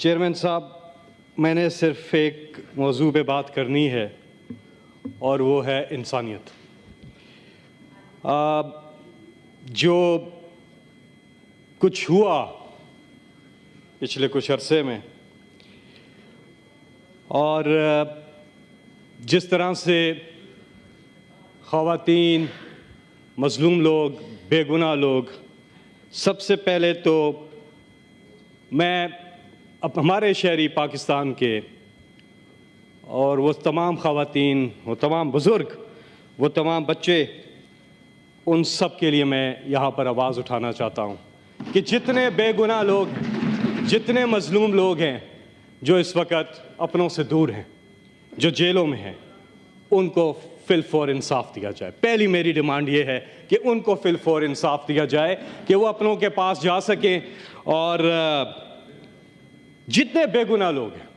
Chairman साहब, मैंने सिर्फ एक मौजू पे बात करनी है और वो है इंसानियत। जो कुछ हुआ पिछले कुछ अरसे में और जिस तरह से ख़वातीन, मज़लूम लोग, बेगुनाह लोग, सबसे पहले तो मैं अब हमारे शहरी पाकिस्तान के और वो तमाम ख़वातीन, वो तमाम बुज़ुर्ग, वो तमाम बच्चे, उन सब के लिए मैं यहाँ पर आवाज़ उठाना चाहता हूँ कि जितने बेगुनाह लोग, जितने मज़लूम लोग हैं जो इस वक्त अपनों से दूर हैं, जो जेलों में हैं, उनको फिल फॉर इंसाफ दिया जाए। पहली मेरी डिमांड ये है कि उनको फिल फॉर इंसाफ दिया जाए कि वो अपनों के पास जा सकें और जितने बेगुनाह लोग हैं,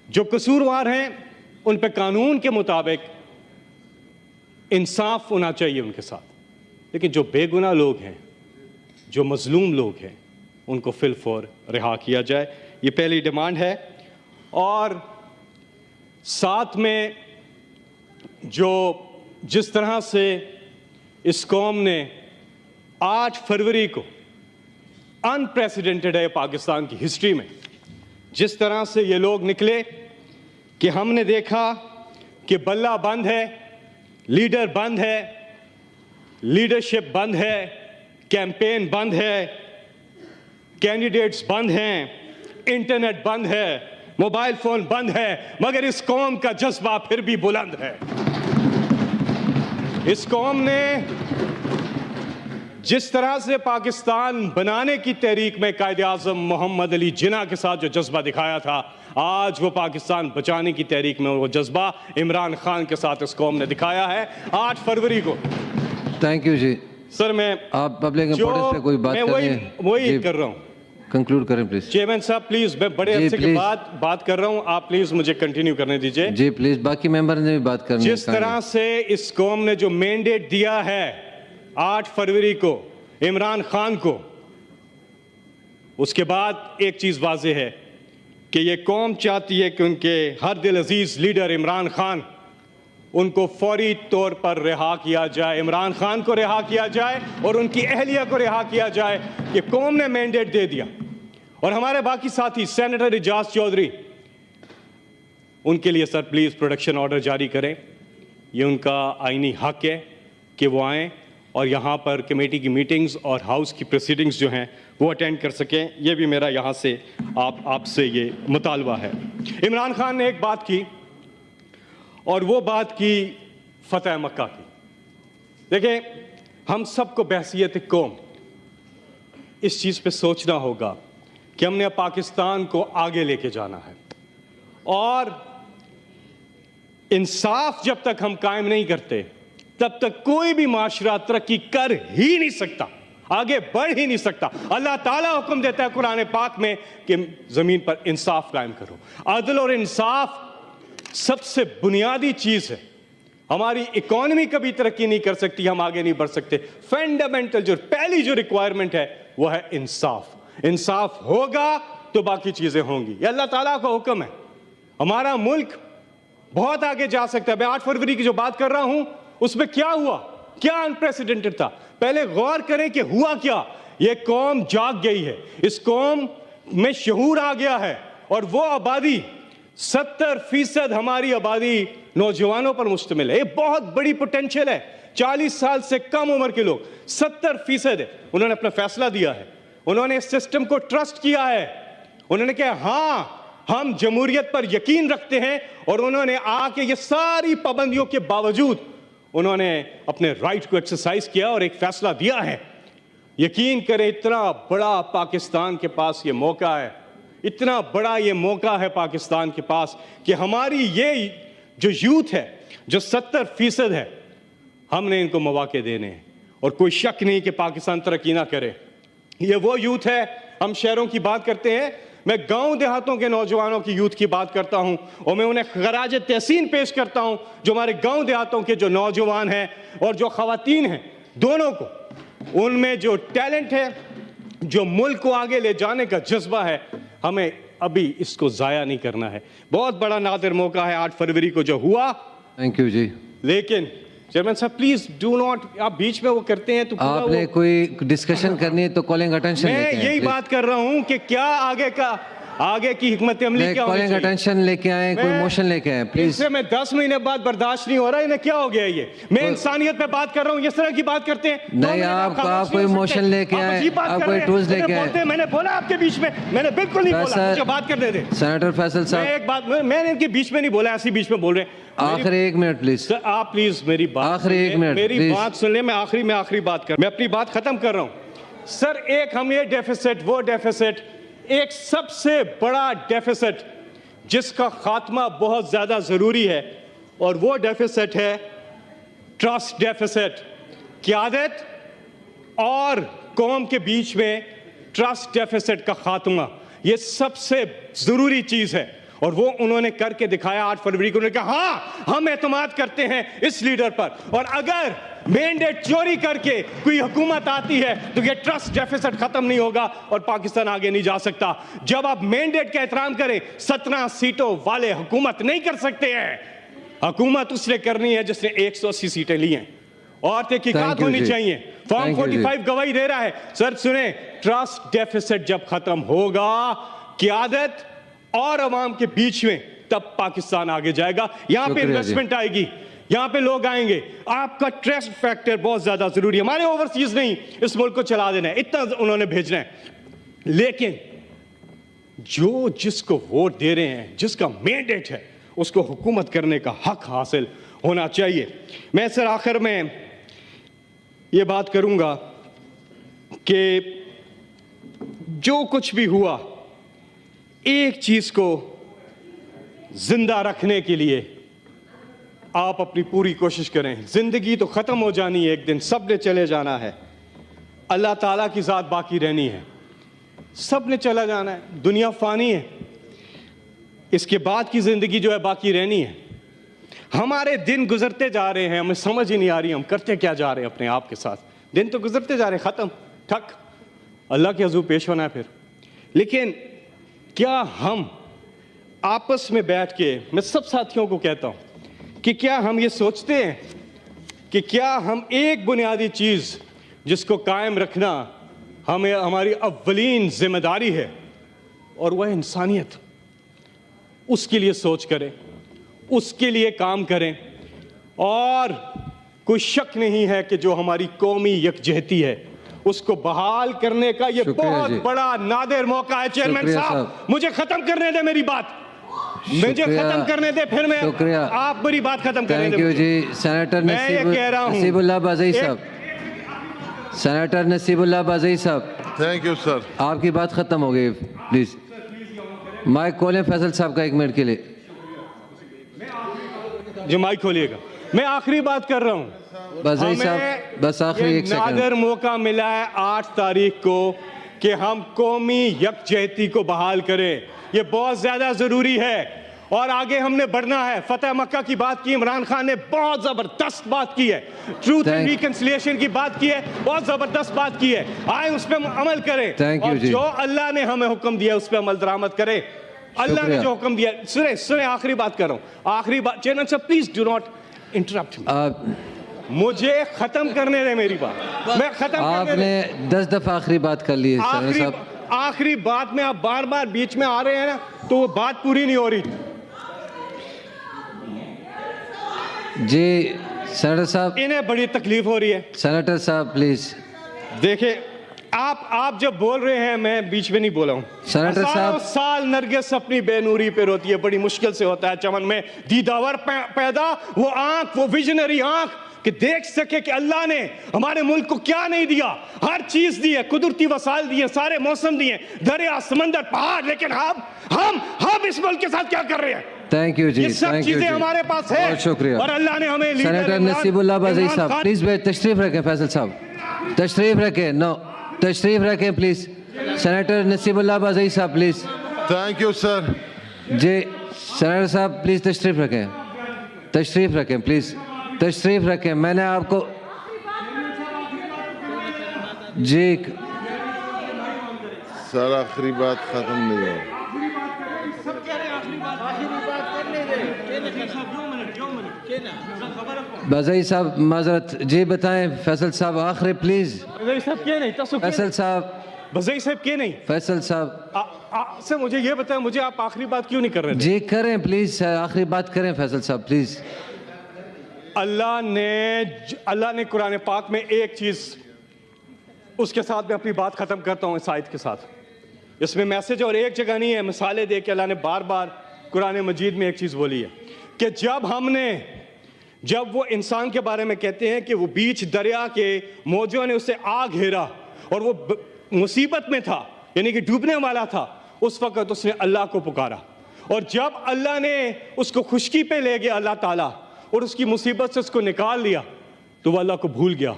जो कसूरवार हैं, उन पे कानून के मुताबिक इंसाफ होना चाहिए उनके साथ। लेकिन जो बेगुनाह लोग हैं, जो मजलूम लोग हैं, उनको फिल फॉर रिहा किया जाए। ये पहली डिमांड है। और साथ में जो जिस तरह से इस कौम ने 8 फरवरी को अनप्रेसिडेंटेड है पाकिस्तान की हिस्ट्री में, जिस तरह से ये लोग निकले कि हमने देखा कि बल्ला बंद है, लीडर बंद है, लीडरशिप बंद है, कैंपेन बंद है, कैंडिडेट्स बंद हैं, इंटरनेट बंद है, मोबाइल फोन बंद है, मगर इस कौम का जज्बा फिर भी बुलंद है। इस कौम ने जिस तरह से पाकिस्तान बनाने की तहरीक में कायदे आज़म मोहम्मद अली जिन्ना के साथ जो जज्बा दिखाया था, आज वो पाकिस्तान बचाने की तहरीक में वो जज्बा इमरान खान के साथ इस कौम ने दिखाया है 8 फरवरी को। Thank you ji. सर, मैं आप पब्लिक इंपॉर्टेंस पे कोई बात कर रहे हैं, वही कर रहा हूँ। कंक्लूड करें प्लीज। चेयरमैन साहब प्लीज, मैं बड़े अरसे के बाद बात कर रहा हूँ, आप प्लीज मुझे कंटिन्यू करने दीजिए। जी प्लीज, बाकी मेंबर ने भी बात करनी है। जिस तरह से इस कौम ने जो मैंडेट दिया है 8 फरवरी को इमरान खान को, उसके बाद एक चीज वाज़ेह है कि ये कौम चाहती है कि उनके हर दिल अजीज लीडर इमरान खान, उनको फौरी तौर पर रिहा किया जाए, इमरान खान को रिहा किया जाए और उनकी अहलिया को रिहा किया जाए कि कौम ने मैंडेट दे दिया। और हमारे बाकी साथी सेनेटर इजाज चौधरी, उनके लिए सर प्लीज प्रोटेक्शन ऑर्डर जारी करें। ये उनका आईनी हक है कि वो आएँ और यहाँ पर कमेटी की मीटिंग्स और हाउस की प्रोसीडिंग्स जो हैं वो अटेंड कर सकें। ये भी मेरा यहाँ से आपसे ये मुतालबा है। इमरान खान ने एक बात की और वो बात की फतेह मक्का की। देखें, हम सबको बहसियत कौम इस चीज़ पे सोचना होगा कि हमने पाकिस्तान को आगे लेके जाना है और इंसाफ जब तक हम कायम नहीं करते तब तक कोई भी माशरा तरक्की कर ही नहीं सकता, आगे बढ़ ही नहीं सकता। अल्लाह ताला हुक्म देता है कुरान पाक में कि ज़मीन पर इंसाफ कायम करो। अदल और इंसाफ सबसे बुनियादी चीज़ है। हमारी इकॉनमी कभी तरक्की नहीं कर सकती, हम आगे नहीं बढ़ सकते। फंडामेंटल जो पहली जो रिक्वायरमेंट है वो है इंसाफ। इंसाफ होगा तो बाकी चीज़ें होंगी। ये अल्लाह ताला का हुक्म है। हमारा मुल्क बहुत आगे जा सकता है। मैं 8 फरवरी की जो बात कर रहा हूं उसमें क्या हुआ, क्या अनप्रेसिडेंटेड था, पहले गौर करें कि हुआ क्या। ये कौम जाग गई है, इस कौम में शऊर आ गया है और वो आबादी 70% हमारी आबादी नौजवानों पर मुश्तमिल है। ये बहुत बड़ी पोटेंशियल है। 40 साल से कम उम्र के लोग 70% है। उन्होंने अपना फैसला दिया है, उन्होंने इस सिस्टम को ट्रस्ट किया है, उन्होंने कहा हाँ हम जमहूरियत पर यकीन रखते हैं और उन्होंने आके ये सारी पाबंदियों के बावजूद उन्होंने अपने राइट को एक्सरसाइज किया और एक फैसला दिया है। यकीन करें, इतना बड़ा पाकिस्तान के पास ये मौका है, इतना बड़ा ये मौका है पाकिस्तान के पास कि हमारी ये जो यूथ है जो 70% है, हमने इनको मौके देने हैं। और कोई शक नहीं कि पाकिस्तान तरक्की ना करे। ये वो यूथ है, हम शहरों की बात करते हैं, मैं गांव देहातों के नौजवानों की यूथ की बात करता हूं और मैं उन्हें खराज तहसीन पेश करता हूं जो हमारे गांव देहातों के जो नौजवान हैं और जो खवातीन हैं, दोनों को उनमें जो टैलेंट है, जो मुल्क को आगे ले जाने का जज्बा है, हमें अभी इसको ज़ाया नहीं करना है। बहुत बड़ा नादिर मौका है 8 फरवरी को जो हुआ। थैंक यू जी। लेकिन चेयरमैन साहब प्लीज डू नॉट, आप बीच में वो करते हैं तो आपने कोई डिस्कशन करनी है तो कॉलिंग अटेंशन मैं लेके आए, यही please। बात कर रहा हूं कि क्या आगे की हिकमत अमली क्या होनी कॉलिंग चाहिए। अटेंशन लेके आए, कोई मोशन लेके आए प्लीज। इससे मैं 10 महीने बाद बर्दाश्त नहीं हो रहा, इन्हें क्या हो गया ये। मैं इंसानियत पे बात कर रहा हूँ, इस तरह की बात करते हैं। नहीं, आप कोई मोशन लेके आए, आप कोई टूल्स लेके आए। मैंने बोला आपके बीच में, मैंने बिल्कुल नहीं बोला, मुझे बात करने दे। सेनेटर फैसल मैं साहब, एक बात, मैंने इनके बीच में नहीं बोला, ऐसी बीच में बोल रहे हैं। आखिरी 1 मिनट प्लीज। सर आप प्लीज मेरी बात आखिरी 1 मिनट मेरी बात सुन ले। मैं आखिरी बात कर, मैं अपनी बात खत्म कर रहा हूं। सर एक हम ये डेफिसिट, वो डेफिसिट, एक सबसे बड़ा डेफिसिट जिसका खात्मा बहुत ज्यादा जरूरी है, और वो डेफिसिट है ट्रस्ट डेफिसिट। क़यादत और कौम के बीच में ट्रस्ट डेफिसिट का खात्मा, ये सबसे जरूरी चीज है, और वो उन्होंने करके दिखाया 8 फरवरी को। उन्होंने कहा हाँ हम एतमाद करते हैं इस लीडर पर, और अगर मैंडेट चोरी करके कोई हुकूमत आती है तो ये ट्रस्ट डेफिसिट खत्म नहीं होगा और पाकिस्तान आगे नहीं जा सकता। जब आप मैंडेट का एहतराम करें, 17 सीटों वाले हुकूमत नहीं कर सकते हैं। हुकूमत उसने करनी है जिसने 180 सीटें ली हैं, और तहकीकात होनी चाहिए। फॉर्म 45 गवाही दे रहा है। सर सुने, ट्रस्ट डेफिसिट जब खत्म होगा क़यादत और अवाम के बीच में, तब पाकिस्तान आगे जाएगा। यहां पे इन्वेस्टमेंट आएगी, यहां पे लोग आएंगे। आपका ट्रस्ट फैक्टर बहुत ज्यादा जरूरी है। हमारे ओवरसीज नहीं इस मुल्क को चला देना है, इतना उन्होंने भेजना है। लेकिन जो जिसको वोट दे रहे हैं, जिसका मैंडेट है, उसको हुकूमत करने का हक हासिल होना चाहिए। मैं सर आखिर में ये बात करूंगा कि जो कुछ भी हुआ, एक चीज को जिंदा रखने के लिए आप अपनी पूरी कोशिश करें। जिंदगी तो खत्म हो जानी है एक दिन, सब ने चले जाना है। अल्लाह ताला की जात बाकी रहनी है, सब ने चला जाना है। दुनिया फानी है, इसके बाद की जिंदगी जो है बाकी रहनी है। हमारे दिन गुजरते जा रहे हैं, हमें समझ ही नहीं आ रही हम करते क्या जा रहे हैं अपने आप के साथ। दिन तो गुजरते जा रहे हैं, खत्म ठक, अल्लाह के हजूर पेश होना है फिर। लेकिन क्या हम आपस में बैठ के, मैं सब साथियों को कहता हूं कि क्या हम ये सोचते हैं कि क्या हम एक बुनियादी चीज जिसको कायम रखना हमें हमारी अव्वलीन जिम्मेदारी है, और वह इंसानियत, उसके लिए सोच करें, उसके लिए काम करें। और कोई शक नहीं है कि जो हमारी कौमी यकजहती है उसको बहाल करने का ये बहुत बड़ा नादिर मौका है। चेयरमैन साहब मुझे खत्म करने दे मेरी बात, मुझे खत्म करने दे, फिर मैं आप मेरी बात खत्म करने दे। थैंक यू जी। सेनेटर नसीबुल्लाह बाज़ई साहब, सेनेटर नसीबुल्लाह बाज़ई साहब, थैंक यू सर। आपकी बात खत्म हो गई, प्लीज माइक खोलें फैसल साहब का 1 मिनट के लिए। जो माइक खोलिएगा, मैं आखिरी बात कर रहा हूं। बाज़ई साहब बस आखिरी 1 सेकंड। नादिर मौका मिला है 8 तारीख को कि हम कौमी यकजहती को बहाल करें, ये बहुत ज्यादा जरूरी है। और आगे हमने बढ़ना है। फतेह मक्का की बात की, इमरान खान ने बहुत जबरदस्त बात की है। ट्रूथ एंड रिकंसिलिएशन की बात की है, बहुत जबरदस्त बात की है। आए उस पर अमल करें, और जो अल्लाह ने हमें हुक्म दिया उस पर अमल दरामद करें। अल्लाह ने जो हुक्म दिया, सुने आखिरी बात कर रहा हूं, आखिरी बात। चेयरमैन साहब प्लीज डू नॉट इंटरप्ट मी, मुझे खत्म करने दे मेरी बात, मैं खत्म। आपने 10 दफा आखिरी बात कर ली है। आखिरी बात में आप बार बार बीच में आ रहे हैं ना, तो वो बात पूरी नहीं हो रही जी। सेनेटर साहब, इन्हें बड़ी तकलीफ हो रही है। सेनेटर साहब प्लीज देखिए, आप जब बोल रहे हैं, मैं बीच में नहीं बोला हूं। सेनेटर साहब, साल नरगिस अपनी बेनूरी पे रोती है, बड़ी मुश्किल से होता है चमन में दीदावर पैदा। वो आंख, वो विजनरी आंख कि देख सके कि अल्लाह ने हमारे मुल्क को क्या नहीं दिया, हर चीज दी है, कुदरती वसाइल दिए, सारे मौसम दिए, दरिया, समंदर, पहाड़। लेकिन हम इस मुल्क के साथ क्या कर रहे हैं? थैंक यू जी, ये सब चीजें हमारे पास है, बहुत शुक्रिया। और अल्लाह ने हमें। सेनेटर नसीबुल्लाह बाज़ई साहब प्लीज तशरीफ रखें। फैसल साहब तशरीफ रखें, नो तशरीफ रखें प्लीज। सेनेटर नसीबुल्लाह बाज़ई साहब प्लीज। थैंक यू सर जी। सेनेटर साहब प्लीज तशरीफ रखें, तशरीफ रखें प्लीज, तशरीफ रखें। मैंने आपको जी सर आखिरी बात खत्म नहीं हो। बाज़ई साहब माजरत जी बताएं। फैसल साहब आखिरी प्लीज। बज़ई साहब क्या नहीं फैसल साहब, बज़ई साहब क्या नहीं फैसल साहब सर मुझे ये बताएं, मुझे आप आखिरी बात क्यों नहीं कर रहे थे? जी करें प्लीज, आखिरी बात करें फैसल साहब प्लीज। अल्लाह ने कुरान पाक में एक चीज, उसके साथ मैं अपनी बात खत्म करता हूं इस आयत के साथ। इसमें मैसेज और एक जगह नहीं है, मिसालें दे के अल्लाह ने बार बार कुरान मजीद में एक चीज बोली है कि जब वो इंसान के बारे में कहते हैं कि वो बीच दरिया के मौजों ने उसे आ घेरा और वो मुसीबत में था, यानी कि डूबने वाला था, उस वक्त उसने अल्लाह को पुकारा। और जब अल्लाह ने उसको खुशकी पे ले गया अल्लाह ताला और उसकी मुसीबत से उसको निकाल लिया, तो वह अल्लाह को भूल गया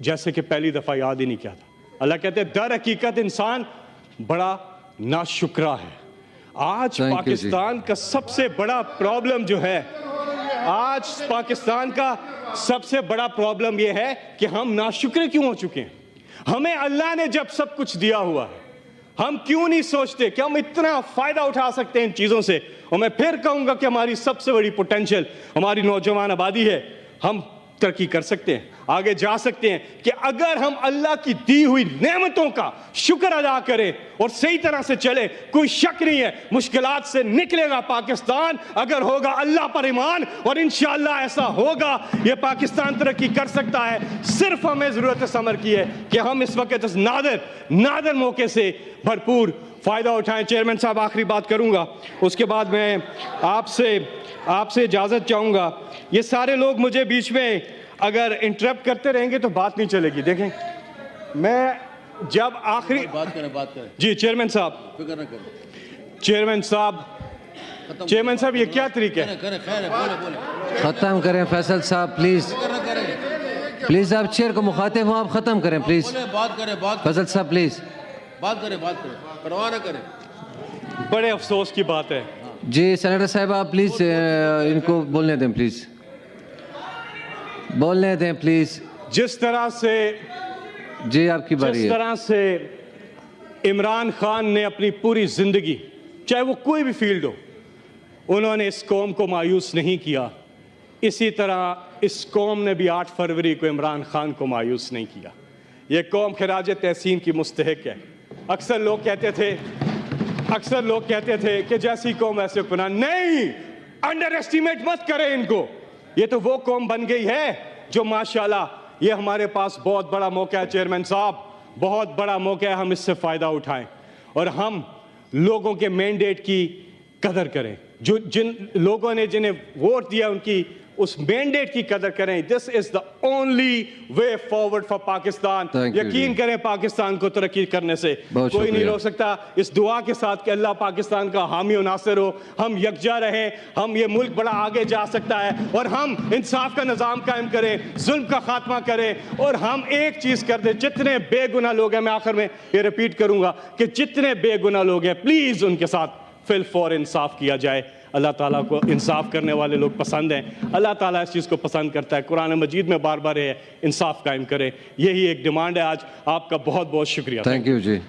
जैसे कि पहली दफ़ा याद ही नहीं किया था। अल्लाह कहते हैं दर हकीकत इंसान बड़ा नाशुक्रा है। आज पाकिस्तान का सबसे बड़ा प्रॉब्लम जो है, आज पाकिस्तान का सबसे बड़ा प्रॉब्लम यह है कि हम नाशुक्र क्यों हो चुके हैं। हमें अल्लाह ने जब सब कुछ दिया हुआ है, हम क्यों नहीं सोचते कि हम इतना फायदा उठा सकते हैं इन चीजों से। और मैं फिर कहूंगा कि हमारी सबसे बड़ी पोटेंशियल हमारी नौजवान आबादी है। हम तरक्की कर सकते हैं, आगे जा सकते हैं कि अगर हम अल्लाह की दी हुई नेमतों का शुक्र अदा करें और सही तरह से चले। कोई शक नहीं है मुश्किलात से निकलेगा पाकिस्तान अगर होगा अल्लाह पर ईमान, और इंशाअल्लाह ऐसा होगा। ये पाकिस्तान तरक्की कर सकता है। सिर्फ हमें जरूरत समर की है कि हम इस वक्त इस नादर मौके से भरपूर फायदा उठाएं। चेयरमैन साहब आखिरी बात करूंगा, उसके बाद मैं आपसे इजाजत चाहूंगा। ये सारे लोग मुझे बीच में अगर इंटरप्ट करते रहेंगे तो बात नहीं चलेगी। देखें, मैं जब आखिरी बात करें जी चेयरमैन साहब, फिक्र न करें चेयरमैन साहब ये क्या तरीका है? करें खैर बोले खत्म करें फैसल साहब प्लीज। फिक्र न करें, प्लीज आप चेयर को मुखातिब हो, आप खत्म करें प्लीज। बोले बात करें फैसल साहब प्लीज। बात करें परवाह न करें। बड़े अफसोस की बात है। जी सेनेटर साहब आप प्लीज इनको बोलने दें, प्लीज बोलने दें प्लीज। जिस तरह से जी आपकी बारी जिस है। तरह से इमरान खान ने अपनी पूरी जिंदगी, चाहे वो कोई भी फील्ड हो, उन्होंने इस कौम को मायूस नहीं किया, इसी तरह इस कौम ने भी 8 फरवरी को इमरान खान को मायूस नहीं किया। ये कौम खिराज तहसीन की मुस्तहिक है। अक्सर लोग कहते थे कि जैसी कौम वैसे गुनाह। नहीं, अंडर एस्टिमेट मत करें इनको। ये तो वो कौम बन गई है जो माशाल्लाह, ये हमारे पास बहुत बड़ा मौका है चेयरमैन साहब, बहुत बड़ा मौका है, हम इससे फ़ायदा उठाएं और हम लोगों के मैंडेट की कदर करें। जो जिन लोगों ने जिन्हें वोट दिया उनकी उस मैंडेट की कदर करें। This is the only way forward for Pakistan. यकीन करें पाकिस्तान को तरक्की करने से कोई नहीं रोक सकता। इस दुआ के साथ कि अल्लाह पाकिस्तान का हामी और नासिर हो, हम यकजा रहें, हम ये मुल्क बड़ा आगे जा सकता है और हम इंसाफ का निज़ाम कायम करें, जुल्म का खात्मा करें और हम एक चीज़ कर दें। जितने बेगुनाह लोग हैं, मैं आखिर में ये रिपीट करूंगा कि जितने बेगुनाह लोग हैं प्लीज़ उनके साथ फिल फॉर इंसाफ किया जाए। अल्लाह ताला को इंसाफ करने वाले लोग पसंद हैं। अल्लाह ताला इस चीज़ को पसंद करता है। कुरान मजीद में बार बार है इंसाफ कायम करें। यही एक डिमांड है आज। आपका बहुत बहुत शुक्रिया। Thank you ji.